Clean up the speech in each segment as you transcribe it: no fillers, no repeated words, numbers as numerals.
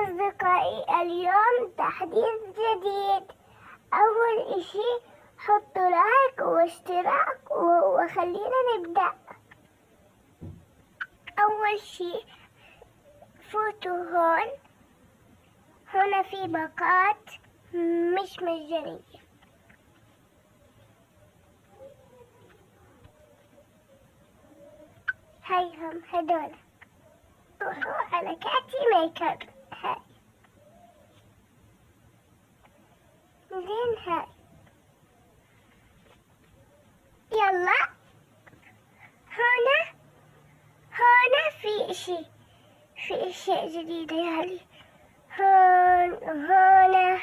أصدقائي، اليوم تحديث جديد. أول إشي حطوا لايك واشتراك وخلينا نبدأ. أول شي فوتوا هون. هنا في باقات مش مجانية. هيهم هدول. روحوا على كاتي ميك اب. هاي زين. هاي يلا. هنا في اشياء جديدة يعني. هون وهنا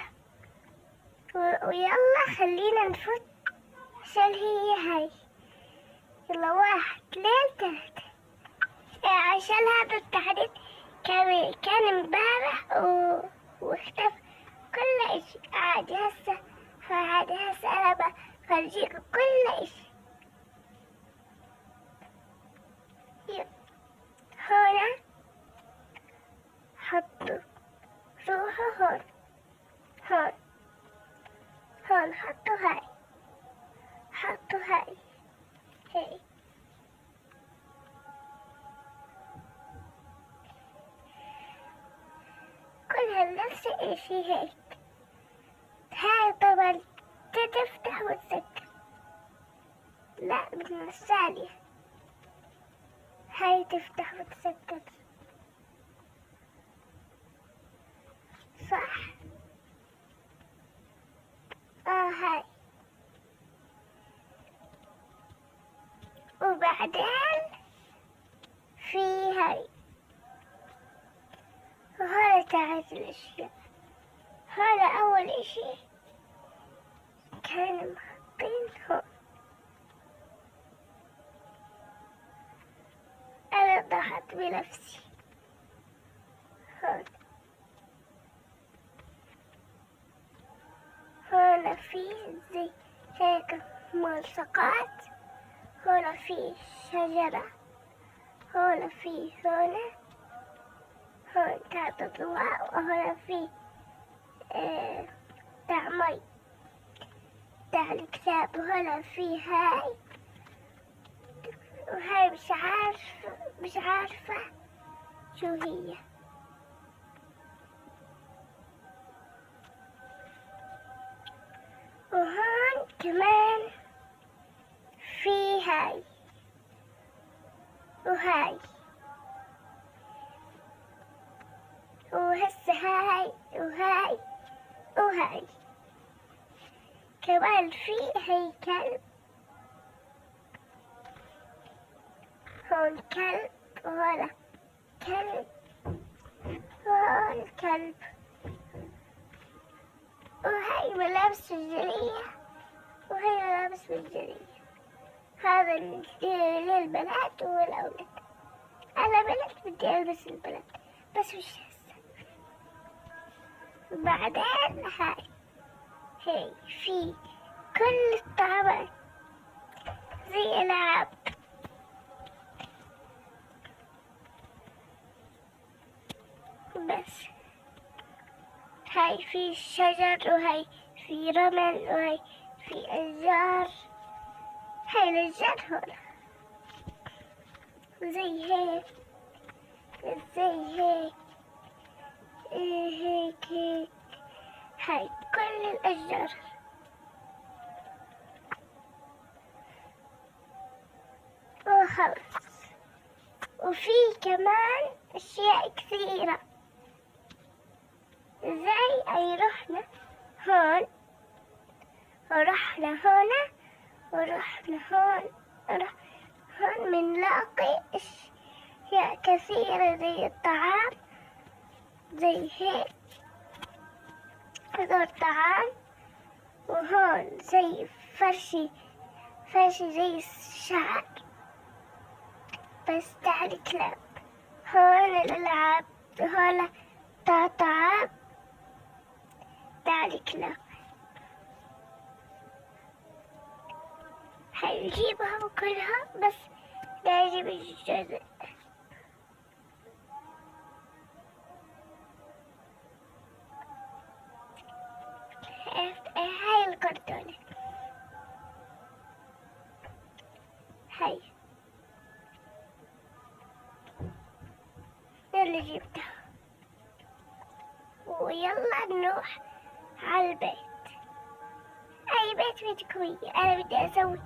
ويلا خلينا نفوت عشان هي هاي. يلا 1 2 3. عشان هذا التحديث كان امبارح واختفى كل اشي. عادي هسه انا بفرجيكم كل اشي. هنا حطوا. روحوا هون حطوا هاي. هاي كلها نفس الشي هيك. هاي طبعا تفتح وتسكر. لا بدنا الثانية. هاي تفتح وتسكر صح. هاي وبعدين في هاي. وهذا تعرف الاشياء. هذا اول اشي كان محطين هون. انا ضحكت بنفسي. هون في زي هيك ملصقات. هون في شجرة. هون تحت الضوء. وهون في تاع مي تاع الكتاب. وهون في هاي. وهاي مش عارفة شو هي. وهون كمان في هاي وهاي. وهسه هاي وهاي كمان في هيكل. هون كلب. وهنا كلب. وهون كلب. وهاي ملابس الجرية. وهي ملابس بالجرية. هذا للبنات والأولاد. أنا بنت بدي ألبس البنات بس مش هسه. بعدين هاي في كل الطعامات زي ألعاب. بس هاي في شجر. وهاي في رمل. وهاي في أشجار. هاي الأشجار هون زي هيك هيك. هاي كل الأشجار. وخلص. وفي كمان أشياء كثيرة زي أي رحنا هون ورحنا هنا ورحنا هون منلاقي أشياء كثيرة زي الطعام. زي هيك هذول الطعام. وهون زي فرشي زي الشعر بس تاع الكلاب. هون الألعاب. هون طعام تاع الكلاب. هنجيبها كلها بس نجيب الجزء. أنا جبتها. ويلا نروح على البيت. أي بيت بتكوي. أنا بدي أسوي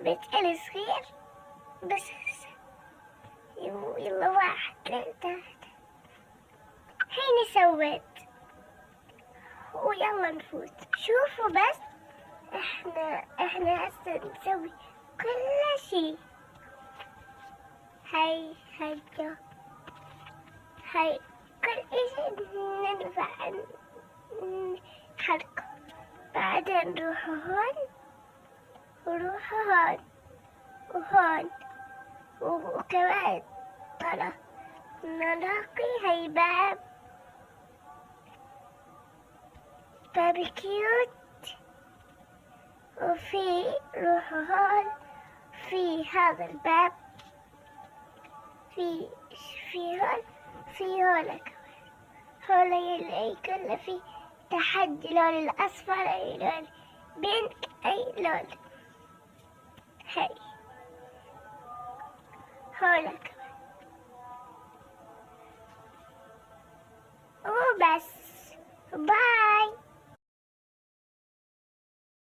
بيت إلي صغير بس. يلا 1 2 3. هيني سويت. ويلا نفوت. شوفوا بس احنا هسه نسوي كل شي. هاي كل اشي ننفع نحركه. بعدين نروح هون وروح هون وهون وكمان ترى نلاقي هاي باب كيوت. وفي روح هون في هذا الباب في هون في هون كمان. هون يلي كله في تحدي لون الأصفر أي لون بينك أي لون. هاي هون كمان.